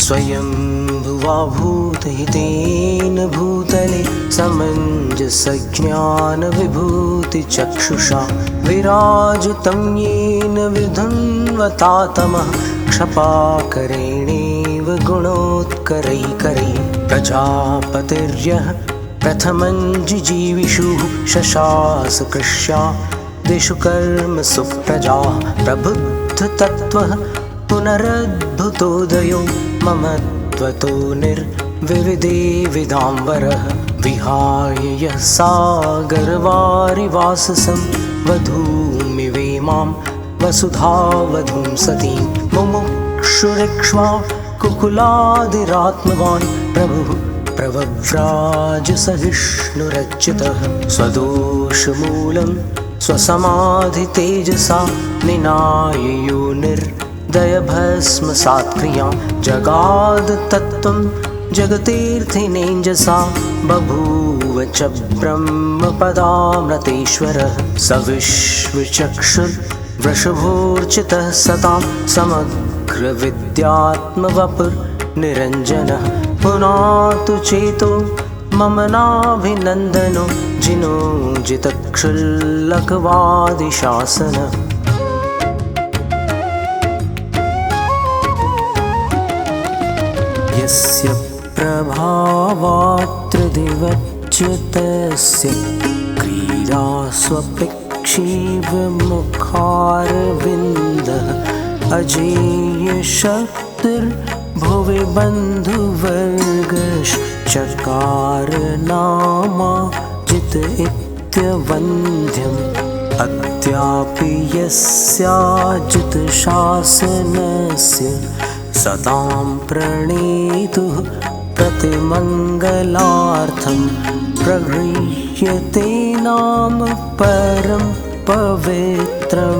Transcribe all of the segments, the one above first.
स्वयंभुवा भूतहितेन भूतले समञ्जसज्ञानविभूतिचक्षुषा विराजितं येन विधुन्वता तमः क्षपाकरेणेव गुणोत्करैकरैः प्रजापतिर्यः प्रथमं जिजीविषुः शशास कृष्या दिषु कर्मसु प्रजाः प्रबुद्धतत्त्वः पुनरद्भुतोदयो ममत्वतो निर्विविधे विदाम्बरः विहाय यः सागरवारिवाससं वधूमिवेमां वसुधावधूं सतीं मुमुक्षुरिक्ष्वा कुकुलादिरात्मवान् प्रभुः प्रवव्राजसहिष्णुरच्युतः स्वदोषमूलं स्वसमाधितेजसा निनाय योनिर्दयभस्मसात्क्रियां जगादतत्त्वं जगतीर्थिनेञ्जसा बभूव च ब्रह्मपदामृतेश्वरः स विश्वचक्षुर्वृषभोर्चितः सतां समग्रविद्यात्मवपुर्निरञ्जनः पुनातु चेतो मम नाभिनन्दनो जिनोजितक्षुल्लकवादिशासनः यस्य प्रभावात्रिदिवच्युतस्य क्रीडा स्वपिक्षीवमुखारविन्दः अजेयशक्तिर्भुवि बन्धुवर्गश्चकार नामाजित इत्यवन्ध्यम् अद्यापि यस्याजितशासनस्य सतां प्रणेतुः प्रतिमङ्गलार्थं प्रगृह्यते नाम परं पवित्रं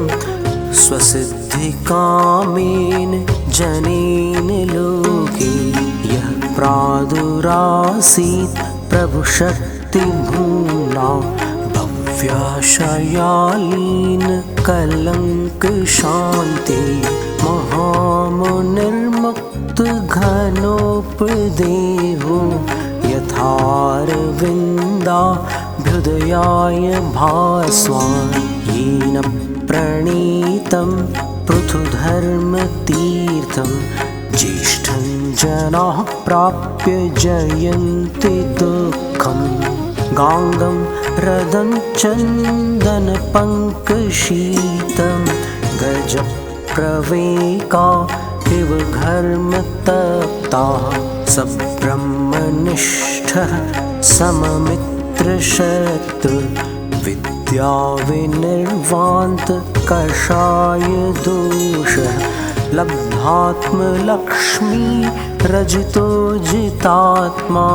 स्वसिद्धिकामेन जनेन लोके यः प्रादुरासीत् प्रभुशक्तिभूम्ना भव्याशयालीन कलङ्कशान्ते महामुनिर्मुक्तघनोपदेहो यथारविन्दाभ्युदयाय भास्वान् येन प्रणीतं पृथुधर्मतीर्थं ज्येष्ठं जनाः प्राप्य जयन्ति दुःखम् गाङ्गं रदं चन्दनपङ्कशीतं गजप्रवेका इव घर्मतप्ताः सब्रह्मनिष्ठः सममित्रशत्रुविद्याविनिर्वान्तकषायदोषः लब्धात्मलक्ष्मी रजितो जितात्मा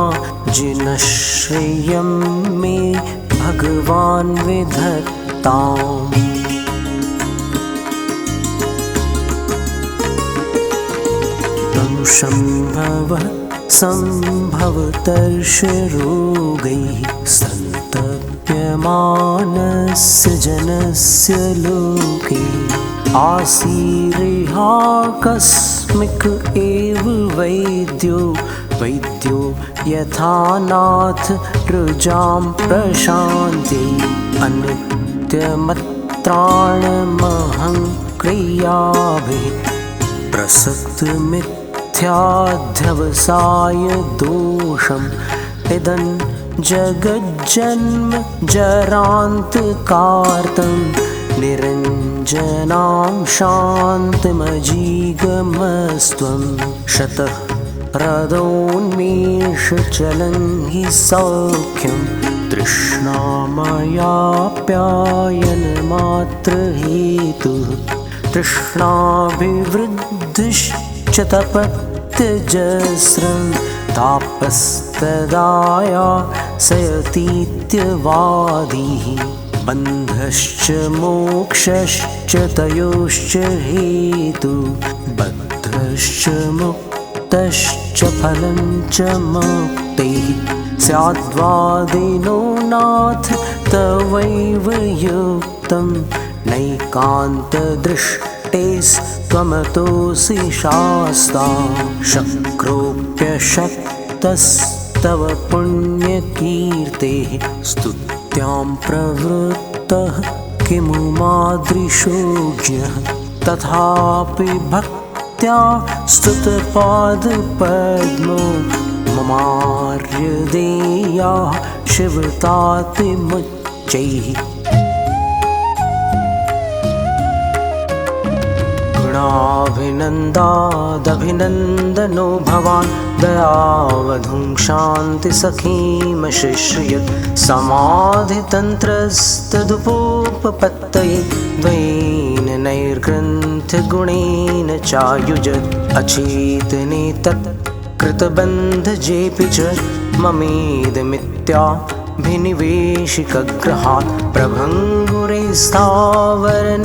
जिनश्रेयं मे भगवान् विधत्ताम् संभवः सम्भवतर्षरोगैः सन्तप्यमानस्य जनस्य लोके आसीरिहाकस्मिक एव वैद्यो यथा नाथ रुजां प्रशान्ति अनित्यमत्राणमहं क्रियाभिः प्रसक्तमिथ्याध्यवसाय दोषम् इदं जगज्जन्म जरान्तकार्तं निरञ्जनां शान्तिमजीगमस्त्वं शतः हृदोन्मेषचलं हि सौख्यं तृष्णामयाप्यायनमात्रहेतुः तृष्णाभिवृद्धिश्च तपत्यजस्रं तापस्तदायासयतीत्यवादिः बन्धश्च मोक्षश्च तयोश्च हेतु बद्धश्च मुक्तश्च फलं च मुक्तिः स्याद्वादिनो नाथ तवैव युक्तं नैकान्तदृष्टि षष्टेस्त्वमतोऽसि शास्ता शक्रोऽप्यशक्तस्तव पुण्यकीर्तेः स्तुत्यां प्रवृत्तः किमु मादृशोऽज्ञः तथापि भक्त्या स्तुतपादपद्मो ममार्यदेया शिवतातिमुच्चैः गुणाभिनन्दादभिनन्दनो भवान् दयावधूं शान्तिसखीमशिश्रियत् समाधितन्त्रस्तदुपोपपत्तये द्वयेन नैर्ग्रन्थगुणेन चायुजत् अचेतने तत् कृतबन्धजेऽपि च ममेदमित्याभिनिवेशिकग्रहात् प्रभङ्गुरे स्थावरनिश्चयेन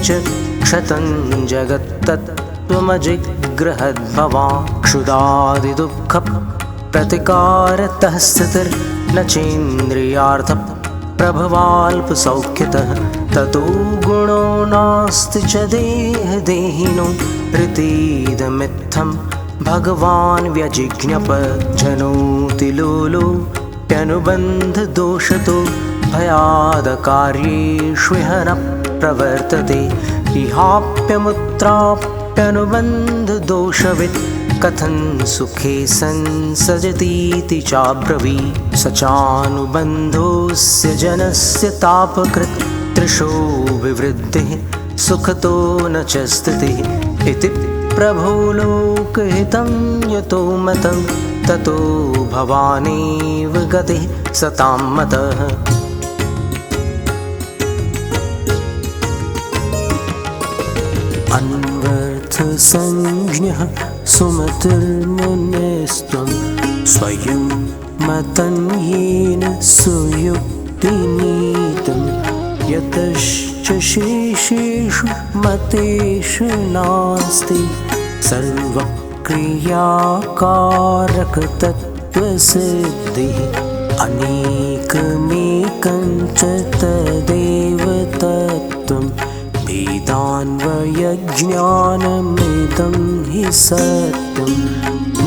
च क्षतं जगत्तत्त्वमजिग्रहद्भवान् क्षुधादिदुःखप्रतिकारतः स्थितिर्न चेन्द्रियार्थप्रभवाल्पसौख्यतः ततो गुणो नास्ति च देहिनो ऋतीदमित्थं भगवान् व्यजिज्ञप जनोति लोलोप्यनुबन्धदोषतो भयादकार्येष्विह न प्रवर्तते इहाप्यमुत्राप्यनुबन्धदोषवित् कथं सुखे संसजतीति चाब्रवीत् स चानुबन्धोऽस्य जनस्य तापकृत् तृषो विवृद्धिः सुखतो न च स्थितिः इति प्रभो लोकहितं यतो मतं ततो भवानेव गतिः सतां मतः अन्वर्थसंज्ञः सुमतिर्मुनेस्त्वं स्वयं मतं येन सुयुक्तिनीतं यतश्च शेषेषु मतेषु नास्ति सर्वक्रियाकारकतत्त्वसिद्धिः अनेकमेकं च तदेव तत्त्वं वेदान्वयज्ञानमिदं हि सत्यं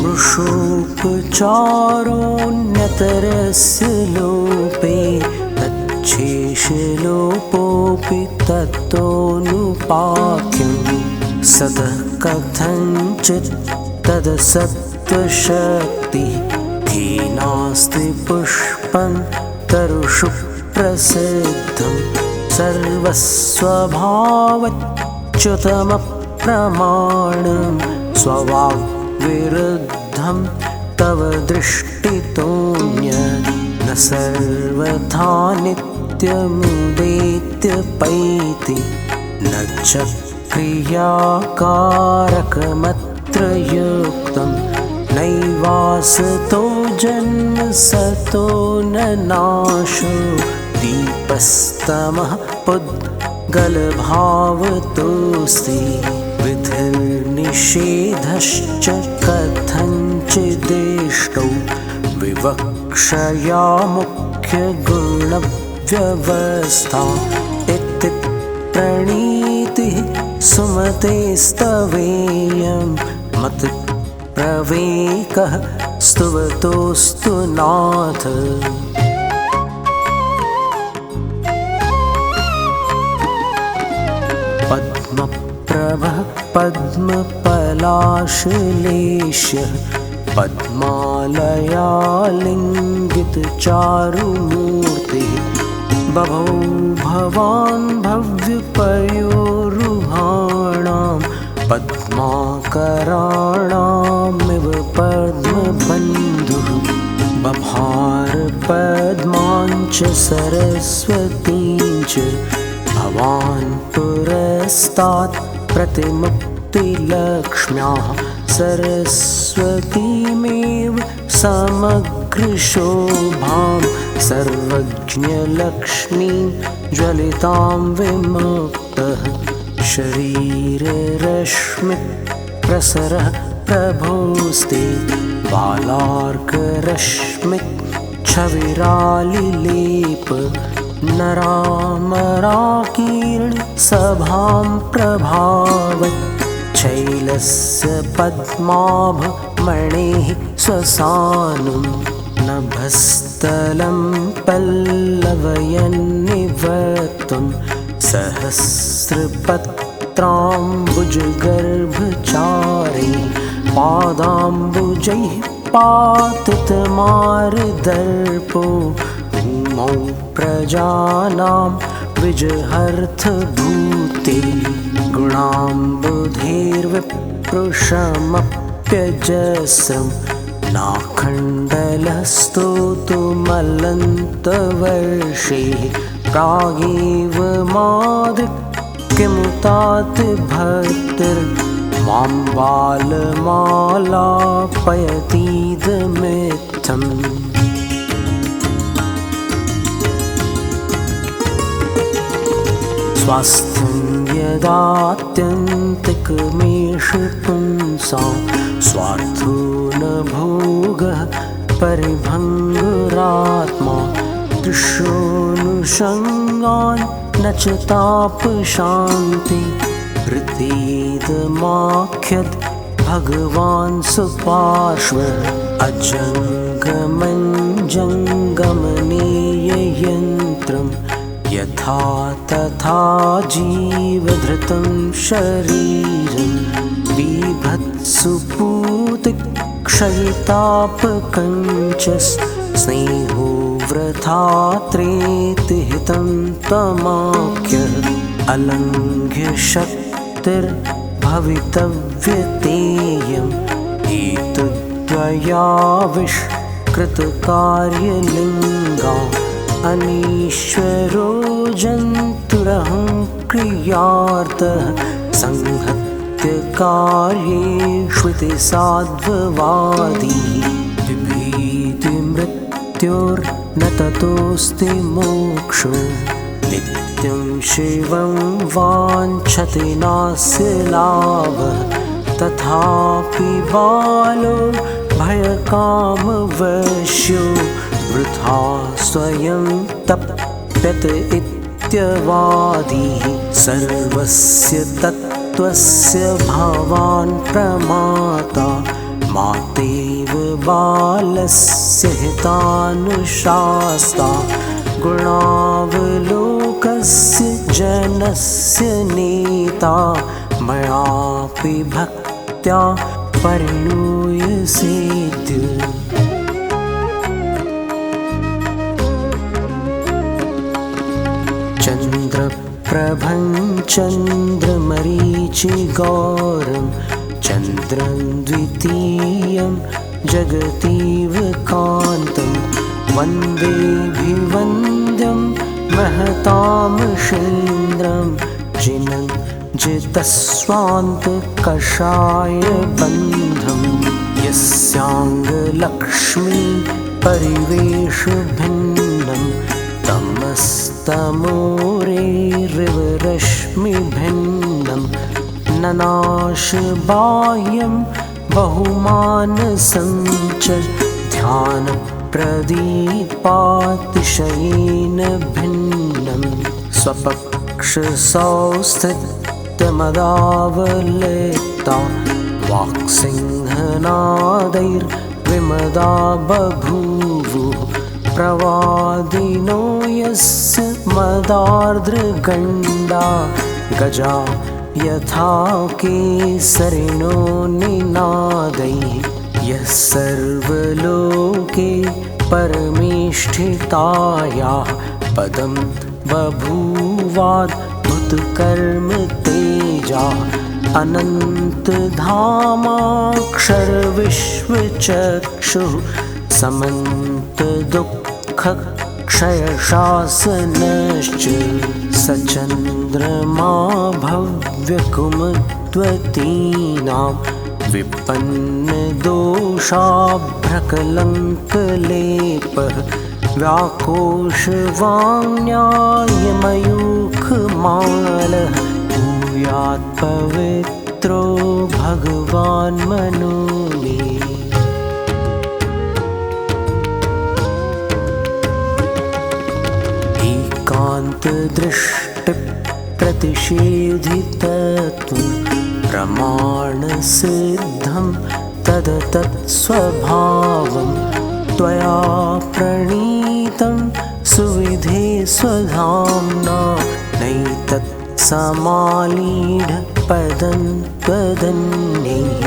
मृषोपचारोऽन्यतरस्य लोपे तच्छेषलोपोऽपि तत्तोऽनुपाख्यं सतः कथञ्चित् तदसत्त्वशक्तिः हीनास्ति पुष्पं तरुषु प्रसिद्धं सर्वस्वभावच्युतमप्रमाणं स्ववाग्विरुद्धं तव दृष्टितोऽन्यत् न सर्वथा नित्यमुदेत्य पैति न च क्रियाकारकमत्र युक्तं नैवासतो जन्म सतो न नाशो दीपस्तमः पुद्गलभावतोऽस्ति विधिर्निषेधश्च कथञ्चिदेष्टौ विवक्षया मुख्यगुणव्यवस्था इति प्रणीतिः सुमतेस्तवेयं मतप्रवेकः स्तुवतोऽस्तु नाथ पद्मप्रभः पद्मपलाशलेशः पद्मालयालिङ्गितचारुमूर्तिः बभौ भवान् भव्यपयोरुहाणां पद्माकराणामिव पद्मबन्धुः बभार पद्माञ्च सरस्वतीं च भवान् पुरस्तात् प्रतिमुक्तिलक्ष्म्याः सरस्वतीमेव समग्रशोभां सर्वज्ञलक्ष्मीं ज्वलितां विमुक्तः शरीररश्मिप्रसरः प्रभोस्ते बालार्करश्मिच्छविरालिलेप नरामराकीर्ण सभां प्रभावत् शैलस्य पद्माभमणेः स्वसानुं नभस्थलं पल्लवयन्निवर्तुं सहस्रपत्राम्बुजगर्भचारे पादाम्बुजैः पातितमार्दर्पो भूमौ प्रजानां विजहर्थभूते गुणाम्बुधेर्विप्रुषमप्यजस्रं नाखण्डलस्तोतुमलन्तवर्षे प्रागेव मादिक्यमुतात भक्तिर्मां बालमालापयतीदमित्थम् स्वास्थ्यं यदात्यन्तिकमेष पुंसां स्वार्थो न भोगः परिभङ्गरात्मा दृश्योऽनुषङ्गान् न च तापशान्ति हृदयेदमाख्यद् भगवान् सुपार्श्व अजङ्गमञ्जङ्गमनेययन्त्रम् यथा तथा जीवधृतं शरीरं बीभत्सुपूतिक्षयितापकञ्चस् स्नेहो वृथा त्रेतिहितं तमाख्यः अलङ्घ्य शक्तिर्भवितव्यतेयम् एतद्वयाविष्कृतकार्यलिङ्गा अनीश्वरो जन्तुरहं क्रियार्थः संहत्य कार्येष्विति साध्ववादी बिभेति मृत्योर्न ततोऽस्ति मोक्षो नित्यं शिवं वाञ्छति नास्य लाभः तथापि बालो भयकामवश्यो वृथा स्वयं तप्यत इत्यवादी सर्वस्य तत्त्वस्य भवान् प्रमाता मातेव बालस्य हितानुशास्ता गुणावलोकस्य जनस्य नेता मयापि भक्त्या परिणूयसेद्य चन्द्रप्रभं चन्द्रमरीचिगौरं चन्द्रं द्वितीयं जगतीव कान्तं वन्देभिवन्द्यं महतामशीन्द्रं जिनं जितस्वान्तकषायबन्धं यस्याङ्गलक्ष्मी परिवेशभिन्नं तमस्तमोरेरिवरश्मिभिन्नं ननाशबाह्यं बहुमानसं च ध्यानप्रदीपातिशयेन भिन्नं स्वपक्षसौस्थित्यमदावलिप्ता वाक्सिंहनादैर्विमदा बभूवुः प्रवादिनो यस्य मदार्द्रगण्डा गजा यथा केसरिणो निनादैः यः सर्वलोके परमेष्ठितायाः पदं बभूवाद्भुतकर्म तेजा अनन्तधामाक्षरविश्वचक्षुः समन्तदुःखक्षयशासनश्च सचन्द्रमा भव्यकुमुद्वतीनां विपन्नदोषाभ्रकलङ्कलेपः व्याकोशवाङ्न्यायमयूखमालः भूयात्पवित्रो भगवान् मनो मे एकान्तदृष्टिप्रतिषेधितत्वं प्रमाणसिद्धं तदतत्स्वभावं त्वया प्रणीतं सुविधे स्वधाम्ना नैतत्समालीढपदं त्वदन्यैः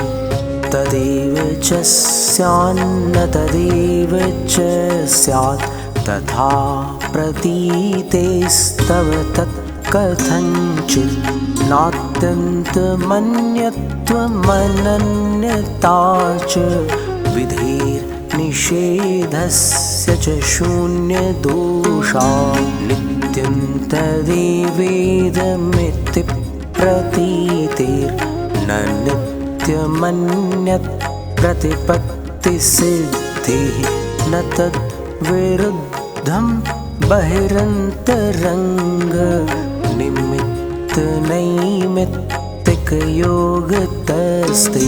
तदेव च स्यान्न तदेव च स्यात् तथा प्रतीतेस्तव तत्कथञ्चित् नात्यन्तमन्यत्वमनन्यता च विधेर्निषेधस्य च शून्यदोषा नित्यं तदेवेदमिति प्रतीतेर्न नित्यमन्यत् प्रतिपत्तिसिद्धिः न तद्विरुद्धं बहिरन्तरङ्ग निमित्तनैमित्तिकयोगतस्ते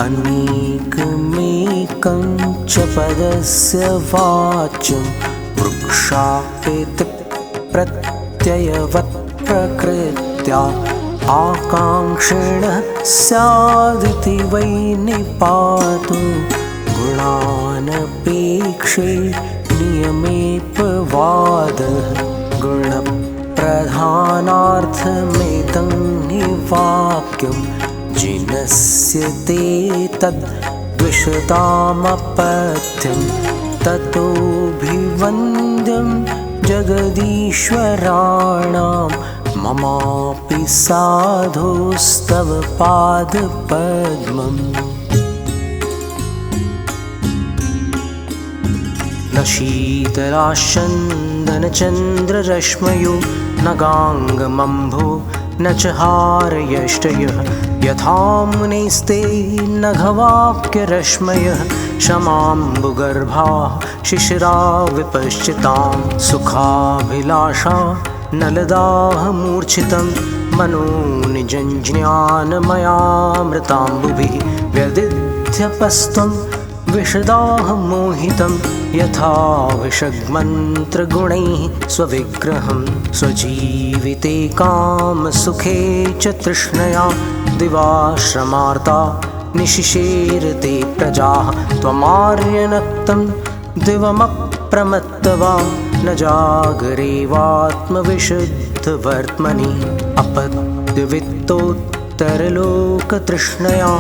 अनेकमेकं च पदस्य वाच्यं वृक्षापेति प्रत्ययवत् प्रकृत्या आकाङ्क्षिणः स्यादिति वै निपातो गुणानपेक्षे नियमेपवादः गुणप्रधानार्थमेतं हि वाक्यं जिनस्य ते तद्विषतामपथ्यं ततोऽभिवन्द्यं जगदीश्वराणां ममापि साधोस्तव पादपद्मम् न शीतलाश्चन्दनचन्द्ररश्मयो न गाङ्गमम्भो न च हारयष्टयः यथा मुनेस्ते नघवाक्यरश्मयः क्षमाम्बुगर्भाः शिशिरा विपश्चितां सुखाभिलाषा नलदाहमूर्छितं मनो निजं ज्ञानमयामृताम्बुभिः व्यदिध्यपस्त्वं विशदाहमोहितं यथा विषग्मन्त्रगुणैः स्वविग्रहं स्वजीविते कामसुखे च तृष्णया दिवाश्रमार्ता निशिशेरते प्रजाः त्वमार्यनक्तं दिवमप्रमत्तवा न जागरेवात्मविशुद्धवर्त्मनि अपद्यवित्तोत्तरलोकतृष्णया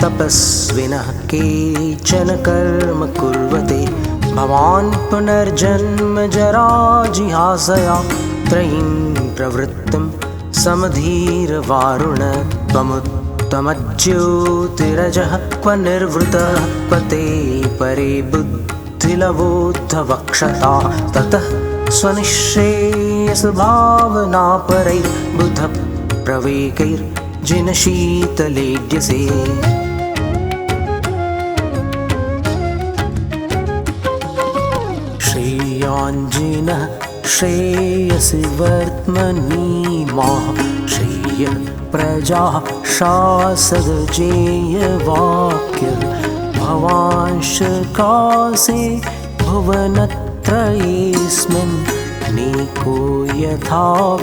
तपस्विनः केचन कर्म कुर्वते भवान् पुनर्जन्मजराजिहासया त्रयीं प्रवृत्तं समधीरवारुण त्वमुत्तमज्योतिरजः क्व निर्वृतः क्व ते परे बुद्धिलवोद्धवक्षता ततः स्वनिःश्रेयसभावनापरैर्बुधप्रवेकैर्जिनशीतलेड्यसे श्रेयाञ्जिनः श्रेयसि वर्त्मनीमाः श्रेय प्रजाः शासदजेयवाक्य भवांशकासे भुवनत्रयेऽस्मिन् नीको यथावीतघनो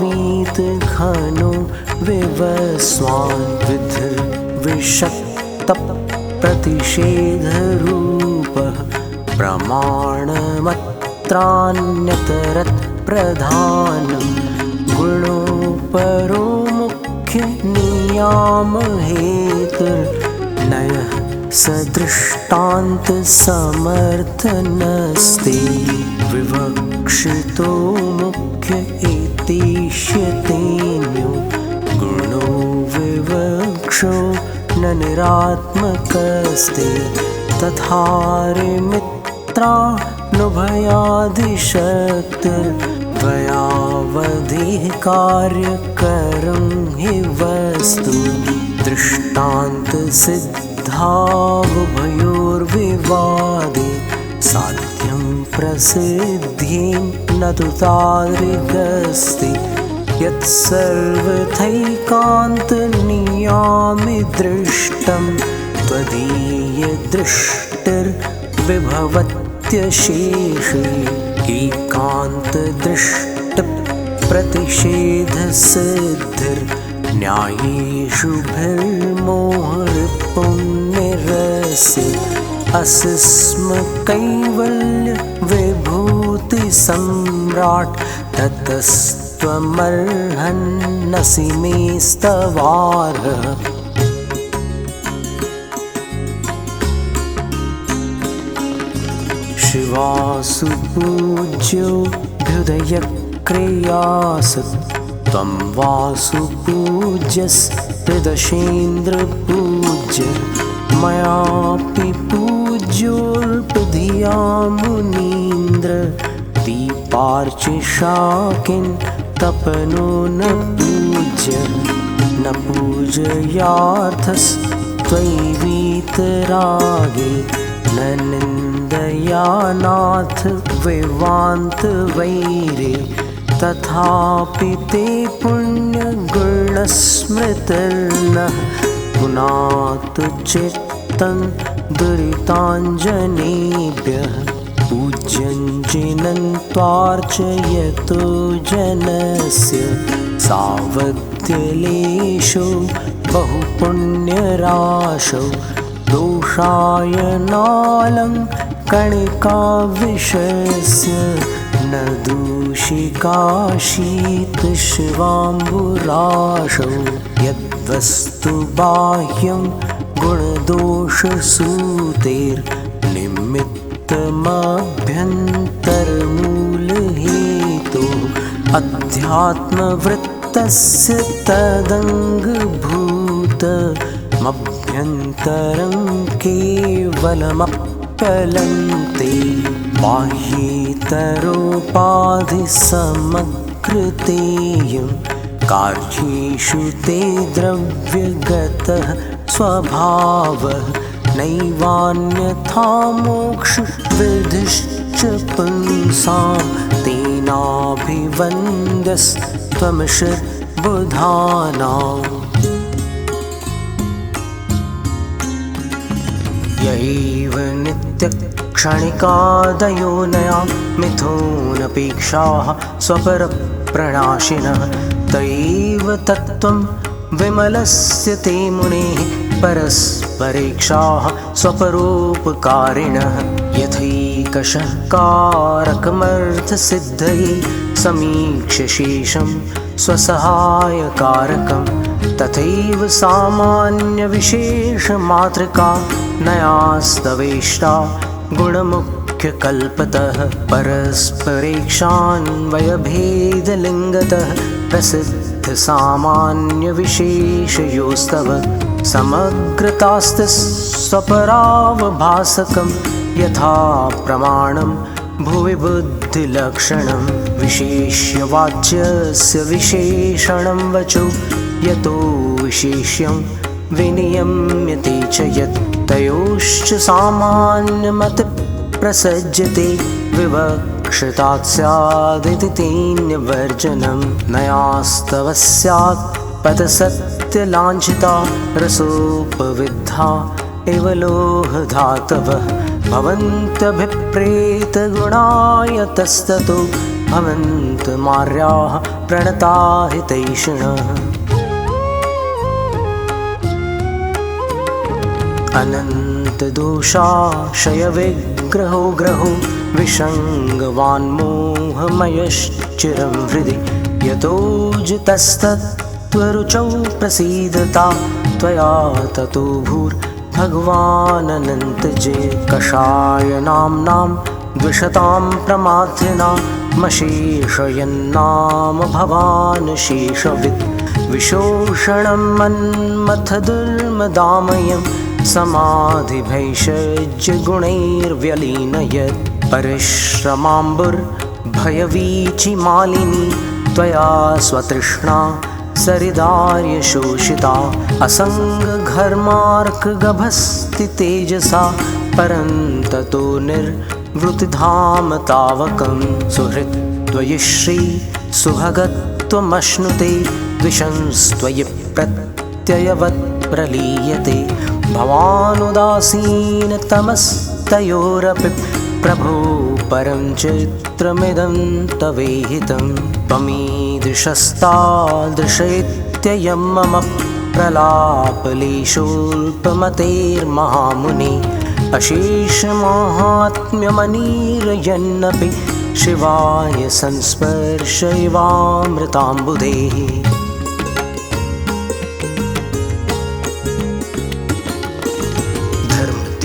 विवस्वान् विधिर्विषक्तप्रतिषेधरूपः प्रमाणमत्रान्यतरत्प्रधानं गुणोपरो मुख्यनियामहेतुर्नयः सदृष्टान्तसमर्थनस्ते विवक्षितो मुख्य एतेष्यतेऽन्यो गुणो विवक्षो न निरात्मकस्ते तथारिमित्रानुभयादिशक्तिर्भयावधिः कार्यकरं हि वस्तु दृष्टान्तसिद्धावुभयोर्विवादे साध्यं प्रसिद्धिं न तु तादृगस्ति यत्सर्वथैकान्तनियामि दृष्टं त्वदीयदृष्टिर्विभवत्यशेषे एकान्तदृष्टि निषेधसिद्धिर्न्यायेषु भिर्मोहरिपुण्यरस्य असि स्म कैवल्य विभूतिसम्राट् ततस्त्वमर्हन्नसि मे स्तवार्हः शिवासु पूज्योऽभ्युदयक्रियासु त्वं वासु पूज्यस्त्रिदशेन्द्रपूज्य मयापि पूज्योऽल्पधिया मुनीन्द्र दीपार्चिषाकिन् तपनो न पूज्य न पूजयार्थस्त्वयि वीतरागे न निन्दया नाथ विवान्तवैरे तथापि ते पुण्यगुणस्मृतिर्नः पुनातु चित्तं दुरिताञ्जनेभ्यः पूज्यं जिनं त्वार्चयतो जनस्य सावध्यलेशो बहुपुण्यराशौ दोषाय नालङ्कणिकाविषयस्य न दूषिकाशीतशिवाम्बुराशौ यद्वस्तु बाह्यं गुणदोषसूतेर्निमित्तमभ्यन्तरमूलहेतुः अध्यात्मवृत्तस्य तदङ्गभूतमभ्यन्तरं केवलमप्यलन्ते बाह्येतरोपाधिसमकृतेयं कार्येषु ते द्रव्यगतः स्वभावः नैवान्यथा मोक्षविधिश्च पुंसां तेनाभिवन्द्यस्त्वमिषद्बुधानाम् यैव नित्यक्षणिकादयो नया मिथुनपेक्षाः स्वपरप्रणाशिनः तैव तत्त्वं विमलस्य ते मुनेः परस्परेक्षाः स्वपरोपकारिणः यथैकशः कारकमर्थसिद्धये समीक्ष्य शेषं स्वसहायकारकं तथैव सामान्यविशेषमातृका नयास्तवेष्टा गुणमुख्यकल्पतः परस्परेक्षान्वयभेदलिङ्गतः प्रसिद्धसामान्यविशेषयोस्तव समग्रतास्तिस्वपरावभासकं यथा प्रमाणं भुवि बुद्धिलक्षणं विशेष्यवाच्यस्य विशेषणं वचो यतो विशेष्यं विनियम्यते च यत् तयोश्च सामान्यमतिप्रसज्यते विवक्षितात् स्यादिति तेन्यवर्जनं नयास्तव स्यात् पतसत्यलाञ्छिता रसोपविद्धा इव लोहधातवः भवन्तभिप्रेतगुणायतस्ततो भवन्तमार्याः प्रणता हितैषिणः अनन्तदोषाशयविग्रहो ग्रहो विषङ्गवान्मोहमयश्चिरं हृदि यतो जितस्तत्त्वरुचौ प्रसीदता त्वया ततो भूर्भगवाननन्तजे कषायनाम्नां द्विषतां प्रमाथिनामशेषयन्नाम भवान् शेषवित् विशोषणं मन्मथदुर्मदामयं समाधिभैषज्यगुणैर्व्यलीनयत् परिश्रमाम्बुर्भयवीचिमालिनी त्वया स्वतृष्णा सरिदार्यशोषिता असङ्गघर्मार्कगभस्ति तेजसा परन्ततो निर्वृतिधाम तावकं सुहृत्त्वयि श्रीसुभगत्वमश्नुते द्विषंस्त्वयि प्रत्ययवत् प्रलीयते भवानुदासीनतमस्तयोरपि प्रभो परं च सूत्रमिदं तवेहितं त्वमीदृशस्तादृशेत्ययं मम प्रलापलेशोऽल्पमतेर्महामुने अशेषमाहात्म्यमनीरयन्नपि शिवाय संस्पर्शैवामृताम्बुधेः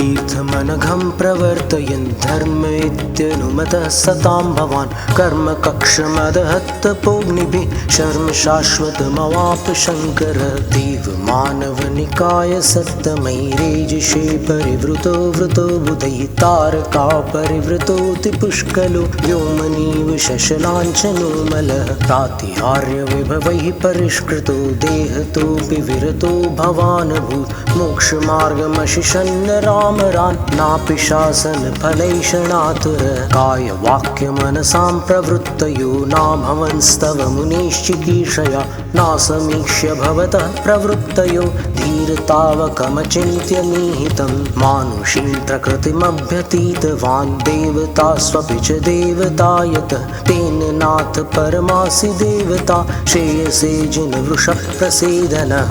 धर्मतीर्थमनघं प्रवर्तयन् धर्मेत्यनुमतः सतां भवान् कर्मकक्षमदहत्तपोऽग्निभिः शर्म शाश्वतमवाप शङ्करः देवमानवनिकाय सप्तमैरेजिषे परिवृतो वृतो बुधैः तारका परिवृतोऽति पुष्कलो व्योमनीव शशलाञ्छनो मलः प्रातिहार्यविभवैः परिष्कृतो देहतोऽपि विरतो भवानभूत् मोक्षमार्गमशिषन्न रामरान् नापि शासनफलैषणातुरः कायवाक्यमनसां प्रवृत्तयो नाभवंस्तव मुनिश्चिकीर्षया नासमीक्ष्य भवतः प्रवृत्तयो धीरतावकमचिन्त्य निहितं मानुषीं प्रकृतिमभ्यतीतवान् देवतास्वपि च देवतायतः तेन नाथ परमासि देवता श्रेयसे जिनवृषः प्रसीदनः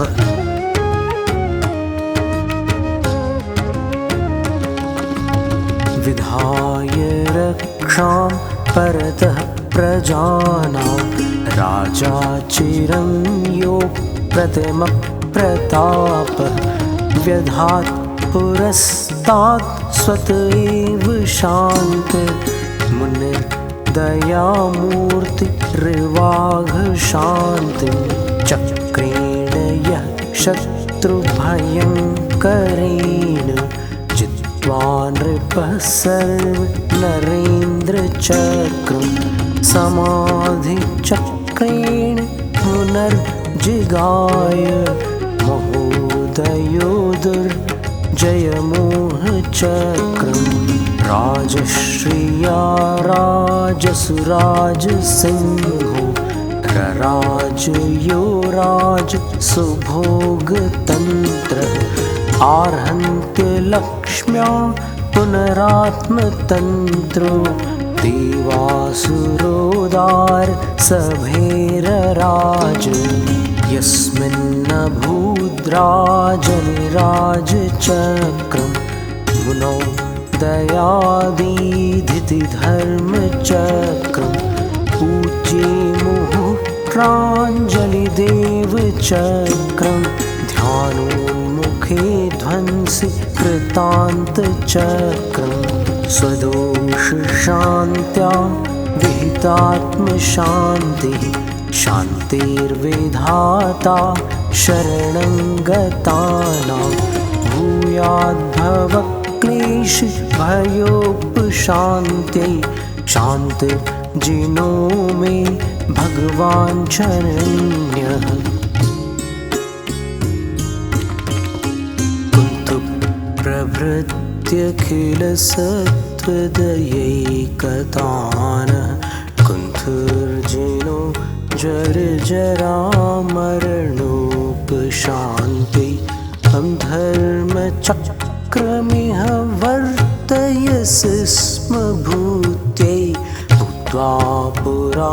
विधाय रक्षां परतः प्रजानां राजा चिरं यो प्रतिमप्रतापः व्यधात् पुरस्तात् स्वत एव शान्तिर्दयामूर्तिर्वाघशान्तिं चक्रेण यः शत्रुभयङ्करेण नृपः सर्वनरेन्द्रचक्रं समाधिचक्रेण पुनर्जिगाय महोदयो दुर्जयमोहचक्रं राजश्रिया राजसुराजसिंहो रराजयो राजसुभोगतन्त्रः आर्हन्त्यलक्ष्म्या पुनरात्मतन्त्रो देवासुरोदार सभैरराज यस्मिन्नभूद्राजनिराजचक्रं मुनौ दयादिधिधर्मचक्रं पूज्ये मुहुत्राञ्जलिदेवचक्रं ध्यानोन्मुखे ध्वंसि कृतान्तचक्रं स्वदोषशान्त्या विहितात्मशान्तिः शान्तिर्विधाता शरणं गतानां भूयाद्भवक्लेशभयोपशान्त्यै शान्तिर्जिनो मे भगवान् शरण्यः प्रभृत्यखिलसत्त्वदयैकतानः कुन्थुर्जिनो जर्जरामरणोपशान्ति धर्मचक्रमिह वर्तयसि स्म भूत्यै भूत्वा पुरा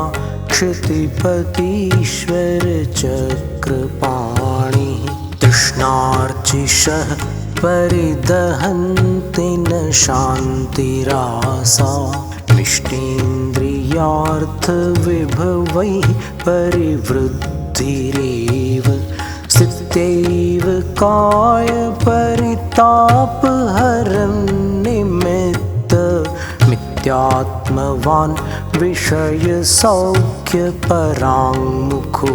क्षितिपतीश्वरचक्रपाणिः तृष्णार्चिषः परिदहन्ति न शान्तिरासा मिष्टेन्द्रियार्थविभवैः परिवृद्धिरेव स्थित्यैव कायपरितापहरं निमित्तमित्यात्मवान् विषयसौख्यपराङ्मुखो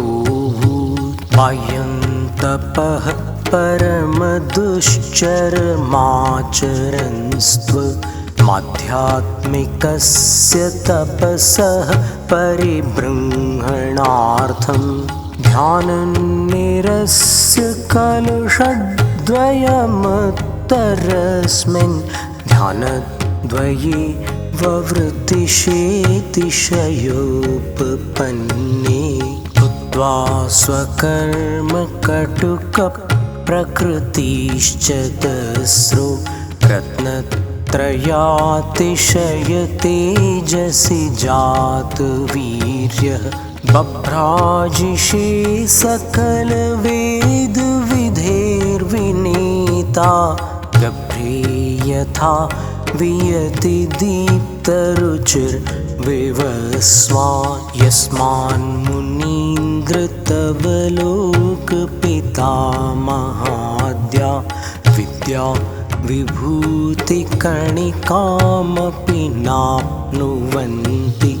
बाह्यन्तपः परमदुश्चरमाचरन्स्त्व माध्यात्मिकस्य तपसः परिबृंहणार्थं ध्याननिरस्य कलुषद्वयमुत्तरस्मिन् ध्यानद्वये ववृत्तिशेतिशयोपपन्ने भूत्वा स्वकर्मकटुकप्रकृतिश्च तस्रो रत्नतरङ्गमण्डलशोभितौ त्रयातिशयतेजसि जातवीर्यः बभ्राजिषे सकलवेदविधेर्विनेता गभ्रे यथा वियति दीप्तरुचिर्विवस्वान् यस्मान्मुनीन्द्र लोकपितामहाद्या विद्या विभूतिकणिकामपि नाप्नुवन्ति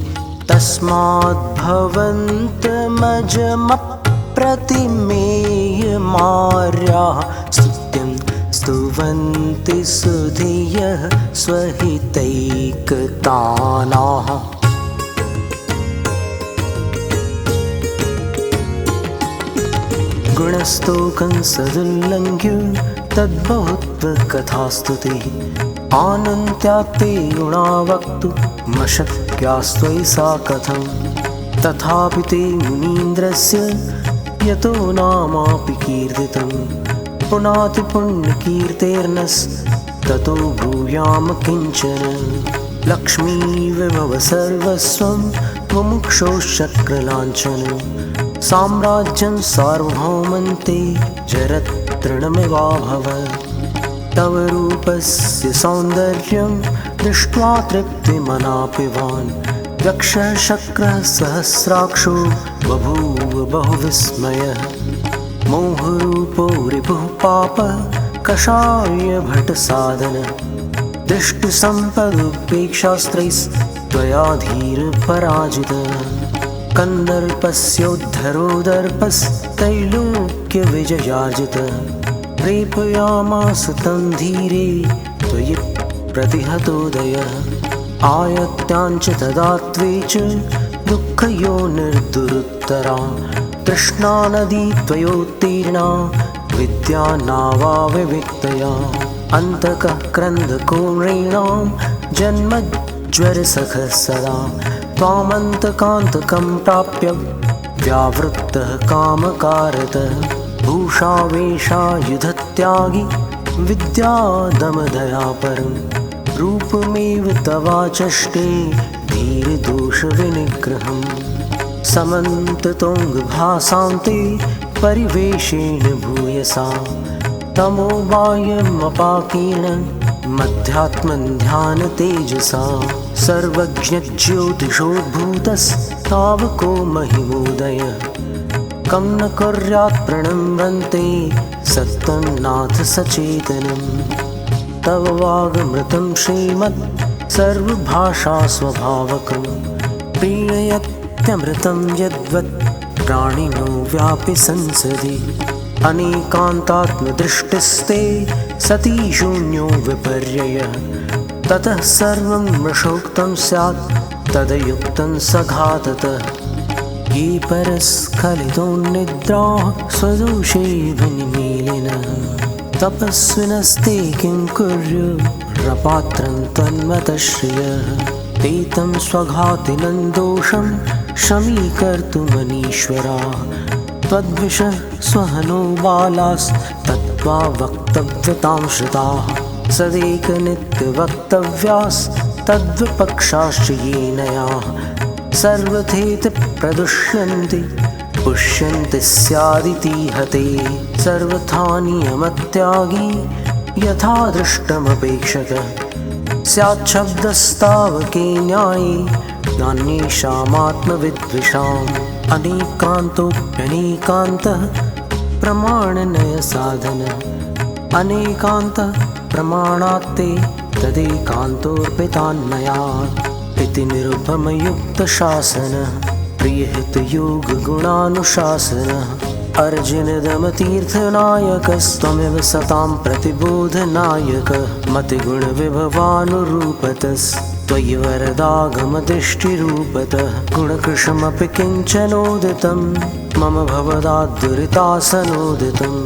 तस्माद्भवन्तमजमप्रतिमेयमार्याः स्तुत्यं स्तुवन्ति सुधियः स्वहितैकतानाः। गुणस्तोकं सदुल्लङ्घ्य तद्बहुत्वकथास्तुतिः आनन्त्यात्ते गुणा वक्तुमशक्यास्त्वयि सा कथं तथापि ते मुनीन्द्रस्य यतो नामापि कीर्तितं पुनातिपुण्यकीर्तेर्नस्ततो ब्रूयाम किञ्चन। लक्ष्मीविभव सर्वस्वं मुमुक्षोश्चक्रलाञ्छनं साम्राज्यं सार्वभौमन्ते जरतृणमिवाभवत् तव रूपस्य सौन्दर्यं दृष्ट्वा तृप्तिमनापिवान् यक्षः शक्रः सहस्राक्षो बभूव बहुविस्मयः मोहरूपो रिपुः पापः कषायभटसाधनः दृष्टिसम्पदुपेक्षास्त्रैस्त्वया धीरपराजितः कन्दर्पस्योद्धरो दर्पस्तैलोक्यविजयार्जितः प्रेपयामास तं धीरे त्वयि प्रतिहतोदयः आयत्याञ्च तदा त्वे च दुःखयोनिर्दुरुत्तरा तृष्णा नदी त्वयोत्तीर्णा विद्या नावाविविक्तया अन्तकः क्रन्दकोणॄणां जन्मज्वरसखः सदा त्वामन्तकान्तकं प्राप्य व्यावृत्तः कामकारतः भूषावेशायुधत्यागी विद्यादमदया परं रूपमेव तवाचष्टे धीरदोषविनिग्रहं समन्ततोङ्गभासान्ते परिवेशेन भूयसा तमोवायमपाकीर्ण मध्यात्मन्ध्यानतेजसा सर्वज्ञज्योतिषोद्भूतस्तावको महिमोदयः कं न कुर्यात् प्रणम्यन्ते सत्तन्नाथ सचेतनं तव वागमृतं श्रीमत् सर्वभाषास्वभावकं प्रीणयत्यमृतं यद्वत् प्राणिनो व्यापि संसदि अनेकान्तात्मदृष्टिस्ते सती शून्यो विपर्ययः ततः सर्वं मृषोक्तं स्यात् तदयुक्तं सघाततः ये परस्खलितोन्निद्राः स्वदोषे विनिमीलिनः तपस्विनस्ते किं कुर्युरपात्रं तन्मतश्रियः ते तं स्वघातिनं दोषं शमीकर्तुमनीश्वराः त्वद्विषः स्वहनो बालास्तत्त्वा वक्तव्यतां श्रुताः सदेकनित्यवक्तव्यास्तद्विपक्षाश्च येनयाः सर्वथेति प्रदुष्यन्ति पुष्यन्ति स्यादितीहते सर्वथा नियमत्यागी यथा दृष्टमपेक्षकः स्याच्छब्दस्तावके न्याये नान्येषामात्मविद्विषाम् अनेकान्तोऽप्यनेकान्तः प्रमाणनयसाधनः अनेकान्तः प्रमाणात्ते तदेकान्तोऽर्पितान्मयात् इति निरुपमयुक्तशासनः प्रियहितयोगगुणानुशासनः अर्जुनदमतीर्थनायकस्त्वमिव सतां प्रतिबोधनायकः मतिगुणविभवानुरूपतस्त्वयि वरदागमदृष्टिरूपतः गुणकृशमपि किञ्चनोदितं मम भवदाद्दुरितासनोदितम्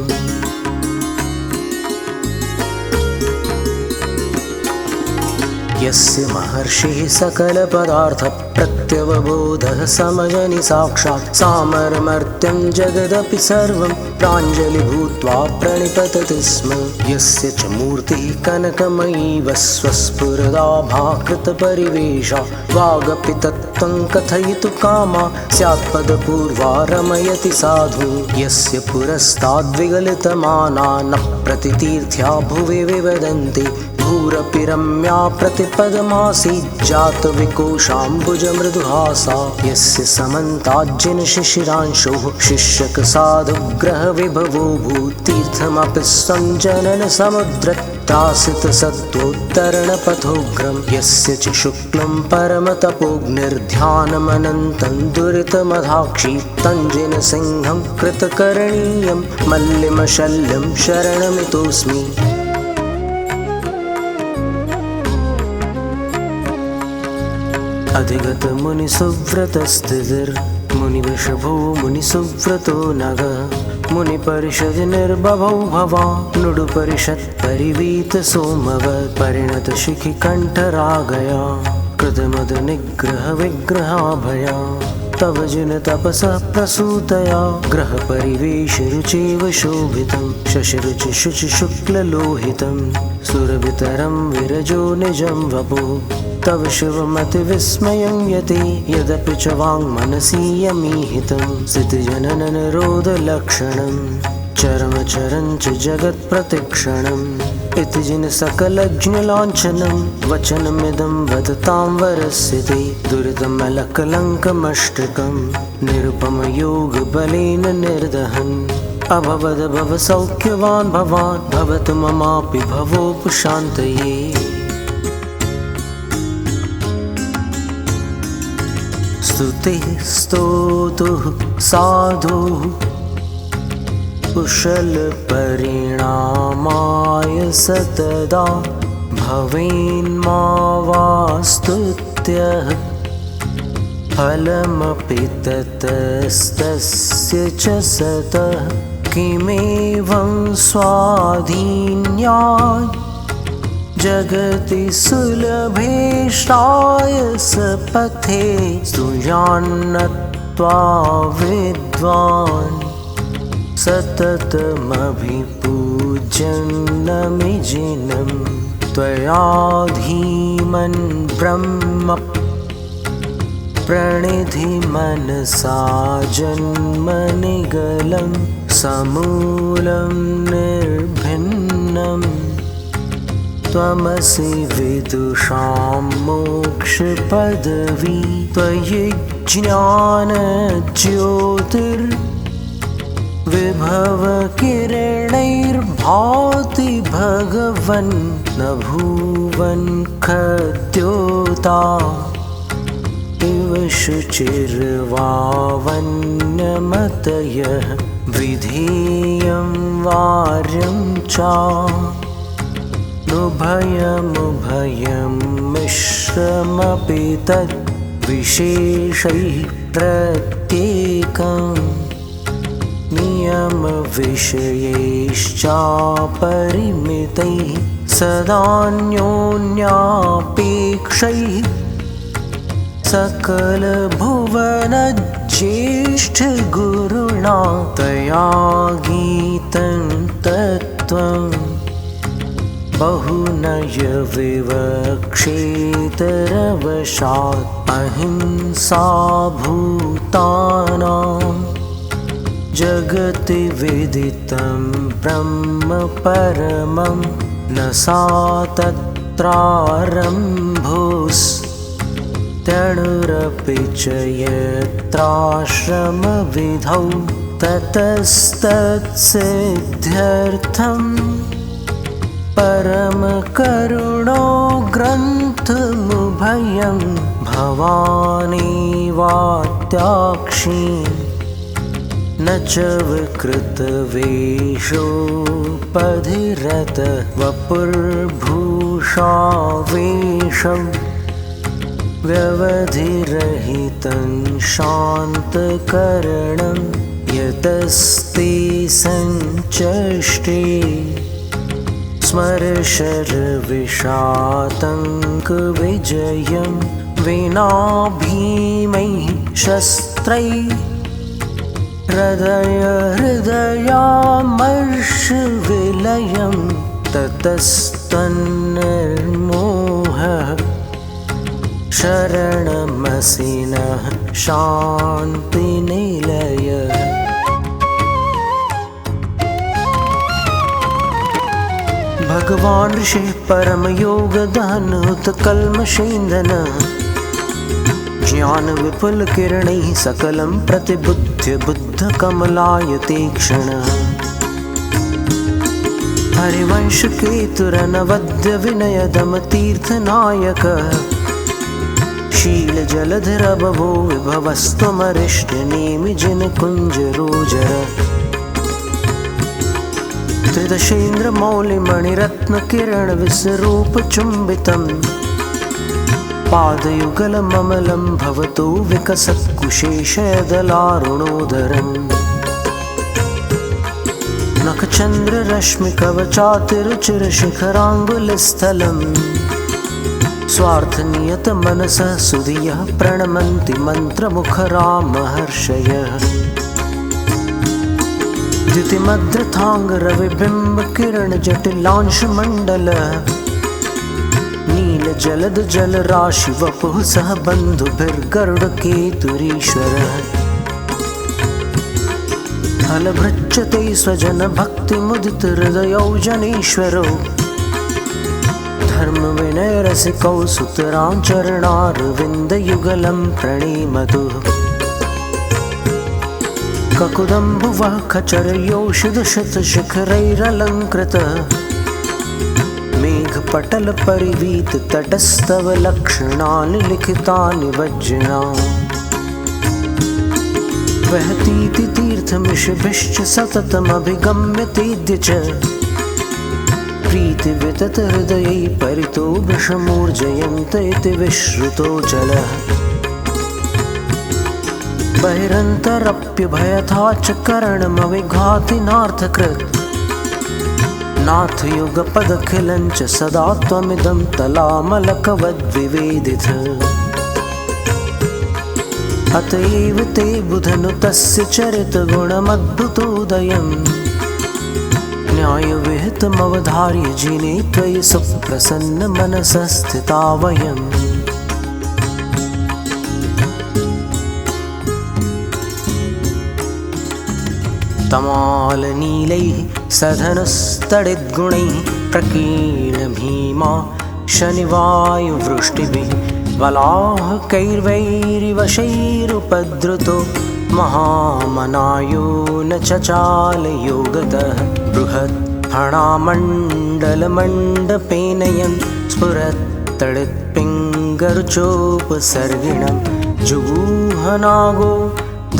यस्य महर्षिः सकलपदार्थप्रत्यवबोधः समजनि साक्षात् सामरमर्त्यं जगदपि सर्वं प्राञ्जलिभूत्वा प्रणिपतति स्म। यस्य च मूर्तिः कनकमयी वस्वस्फुरदाभाकृतपरिवेशा वागपि तत्त्वं कथयितु कामा स्यात्पदपूर्वा रमयति साधु। यस्य पुरस्ताद्विगलितमाना न प्रतितीर्थ्या भुवि विवदन्ति भूरपि रम्या प्रतिपदमासीत् जातविकोशाम्बुजमृदुहासा। यस्य समन्ताज्जिन शिशिरांशोः शिष्यकसाधुग्रहविभवो भूतीर्थमपि स्वं जननसमुद्रत्रासितसत्त्वोत्तरणपथोग्रं। यस्य च शुक्लं परमतपोग्निर्ध्यानमनन्तं दुरितमधाक्षी तञ्जिनसिंहं कृतकरणीयं मल्लिमशल्यं शरणमितोऽस्मि। अधिगतमुनिसुव्रतस्थितिर्मुनिवृषभो मुनिसुव्रतो नगः मुनिपरिषदनिर्बभौ भवा नुडुपरिषत्परिवीतसोमवत् परिणतशिखिकण्ठरागया कृतमदनिग्रहविग्रहाभया तव जिनतपसः प्रसूतया ग्रहपरिवेशरुचेव शोभितं शशिरुचिशुचिशुक्ललोहितं सुरभितरं विरजो निजं वपो तव शिवमतिविस्मयं यते यदपि च वाङ्मनसीयमीहितं स्थितिजनननिरोधलक्षणं चरमचरं च जगत्प्रतिक्षणम् इति जिनसकलज्ञलाञ्छनं वचनमिदं वदतां वरस्य ते दुरितमलकलङ्कमष्टकं निरुपमयोगबलेन निर्दहन् अभवद भवसौख्यवान् भवान् भवतु ममापि भवोपशान्तये। स्तुतिः स्तोतुः साधुः कुशलपरिणामाय सतदा भवेन्मा वा स्तुत्यः फलमपि ततस्तस्य च सतः किमेवं स्वाधीन्यात् जगति सुलभेष्टाय सपथे स्तुयान्नत्वा विद्वान् सततमभिपूज्यन्नमिजिनं त्वया धीमन् ब्रह्म प्रणिधिमनसा जन्मनिगलं समूलं निर्भिन्नम् त्वमसि विदुषां मोक्षपदवी त्वयि ज्ञानज्योतिर्विभवकिरणैर्भाति भगवन् न भुवन् खद्योता इव शुचिर्वावन्यमतयः विधेयं वार्यं च नुभयमुभयं मिश्रमपि तद् विशेषैः प्रत्येकं नियमविषयैश्चापरिमितैः सदान्योन्यापेक्षैः सकलभुवनज्येष्ठगुरुणा तया गीतं तत्त्वम् बहुनयविवक्षेतरवशात् अहिंसा भूतानां जगति विदितं ब्रह्म परमं न सा तत्रारम्भोऽस्त्यणुरपि च यत्राश्रमविधौ ततस्तत्सिद्ध्यर्थम् परमकरुणो ग्रन्थमुभयं भवानेवात्याक्षी न च विकृतवेषोपधिरत वपुर्भूषावेशं व्यवधिरहितं शान्तकरणं यतस्ते सञ्चष्टे स्मरशरविषातङ्कविजयं विना भीमैः शस्त्रैः हृदयामर्षविलयं ततस्तन्निर्मोहः शरणमसिनः शान्तिनिलयः। भगवान् ऋषिः परमयोगदानोत्कल्मषेन्दन ज्ञानविपुलकिरणैः सकलं प्रतिबुध्य बुद्धकमलायतेक्षणः। हरिवंशकेतुरनवद्यविनयदमतीर्थनायकः शीलजलधिरबभो विभवस्त्वमरिष्टनेमिजिनकुञ्जरोजर। त्रिदशेन्द्रमौलिमणिरत्नकिरणविसरूपचुम्बितं पादयुगलममलं भवतो विकसत्कुशेषदलारुणोदरम्। नखचन्द्ररश्मिकवचातिरुचिरशिखराङ्गुलिस्थलम् स्वार्थनियतमनसः सुधियः प्रणमन्ति मन्त्रमुखरामहर्षयः। द्युतिमद्रथाङ्गरविबिम्बकिरणजटिलांशुमण्डलः नीलजलदजलराशिवपुः सह बन्धुभिर्गरुडकेतुरीश्वरः। फलभृच्छते स्वजनभक्तिमुदितहृदयौ धर्मविनयरसिकौ सुतरां चरणारविन्दयुगलं प्रणीमतु। ककुदम्बुवः खचरयोषितशतशिखरैरलङ्कृतः मेघपटलपरिवीततटस्तव लक्षणानि लिखितानि वज्रिणा। वहतीति तीर्थमिषभिश्च सततमभिगम्यतेद्य च प्रीतिविततहृदयै परितो वृषमूर्जयन्त इति विश्रुतो जलः। बहिरन्तरप्युभयथा च करणमविघाति नार्थकृत् नाथयुगपदखिलं च सदा त्वमिदं तलामलकवद्विवेदिथ। अत एव ते बुधनुतस्य चरितगुणमद्भुतोदयम् न्यायविहितमवधार्य जिने त्वयि सुप्रसन्नमनसः स्थिता वयम्। तमालनीलैः सधनुस्तडिद्गुणैः प्रकीर्णभीमा शनिवायुवृष्टिभिः वलाहकैर्वैरिवशैरुपद्रुतो महामनायो न चचालयोगतः। बृहत्फणामण्डलमण्डपेनयन् स्फुरत्तडित्पिङ्गरुचोपसर्गिणं जुगूहनागो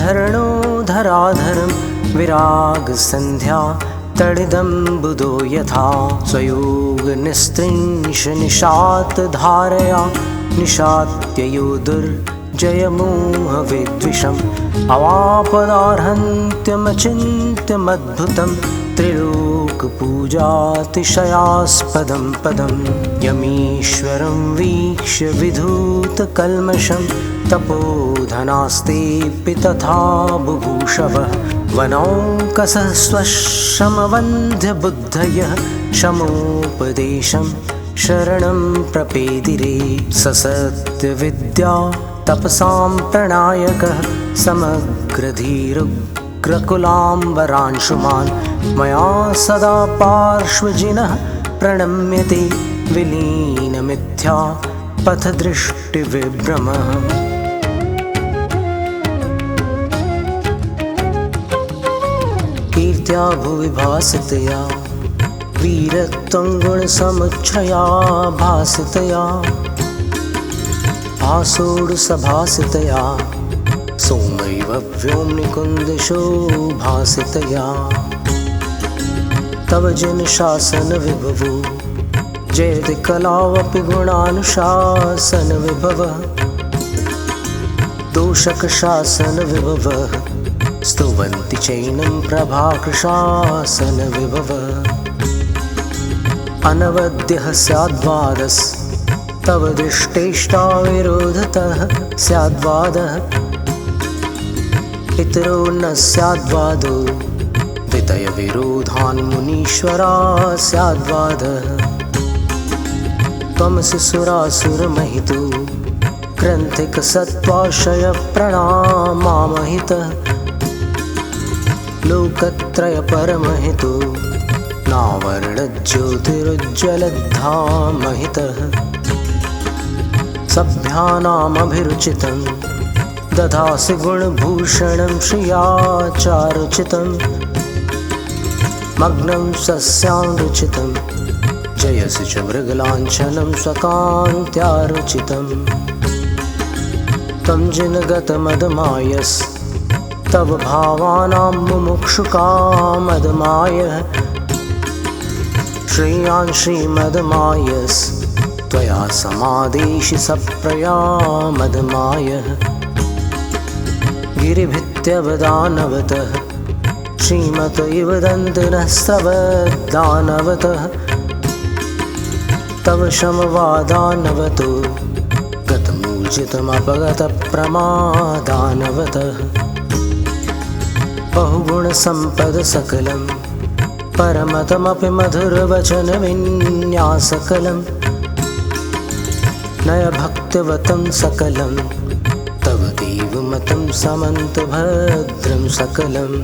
धरणोधराधरं विरागसन्ध्या तडिदम्बुदो यथा स्वयोगनिस्त्रिंशनिशातधारया निशात्ययोदुर्जयमोहविद्विषम् अवापदार्हन्त्यमचिन्त्यमद्भुतं त्रिलोकपूजातिशयास्पदं पदं। यमीश्वरं वीक्ष्य विधूतकल्मषं तपोधनास्तेऽपि तथा बुभूषवः। वनौकसः स्वशमवन्ध्यबुद्धयः शमोपदेशं शरणं प्रपेदिरे। ससत्यविद्या तपसां प्रणायकः समग्रधीरुग्रकुलाम्बरांशुमान् मया सदा पार्श्वजिनः प्रणम्यते विलीनमिथ्या पथदृष्टिविभ्रमः। कीर्त्या भुवि भासितया वीरत्वं गुणसमुच्छया भासितया आसोडसभासितया सोमैव व्योम्निकुन्दशो भासितया। तव जनशासनविभवो जयति कलावपि गुणानुशासनविभवः। दोषकशासनविभवः स्तुवन्ति चैनं प्रभाकृशासनविभवः। अनवद्यः स्याद्वादस्तव दृष्टेष्टा विरोधतः स्याद्वादः पितरो न स्याद्वादो द्वितयविरोधान्मुनीश्वरा स्याद्वादः त्वमसि सुरासुरमहितो ग्रन्थिकसत्त्वाशयप्रणामामहितः लोकत्रयपरमहितो नावर्णज्योतिरुज्ज्वलद्धामहितः सभ्यानामभिरुचितं दधासि गुणभूषणं श्रियाचारुचितं मग्नं सस्यानुचितं जयसि च मृगलाञ्छनं स्वकान्त्यारुचितं तं जिनगतमदमायस्तव भावानां मुमुक्षुकामदमायः श्रेयान् श्रीमदमायस्त्वया समादेशि सप्रयामदमायः गिरिभित्यवदानवतः श्रीमत इव दन्तनस्तवदानवतः तव शमवादानवतो गतमूर्जितमपगतप्रमादानवतः बहुगुणसम्पदसकलं परमतमपि मधुरवचनविन्यासकलं नयभक्तिवतं सकलं तव देवमतं समन्तभद्रं सकलम्।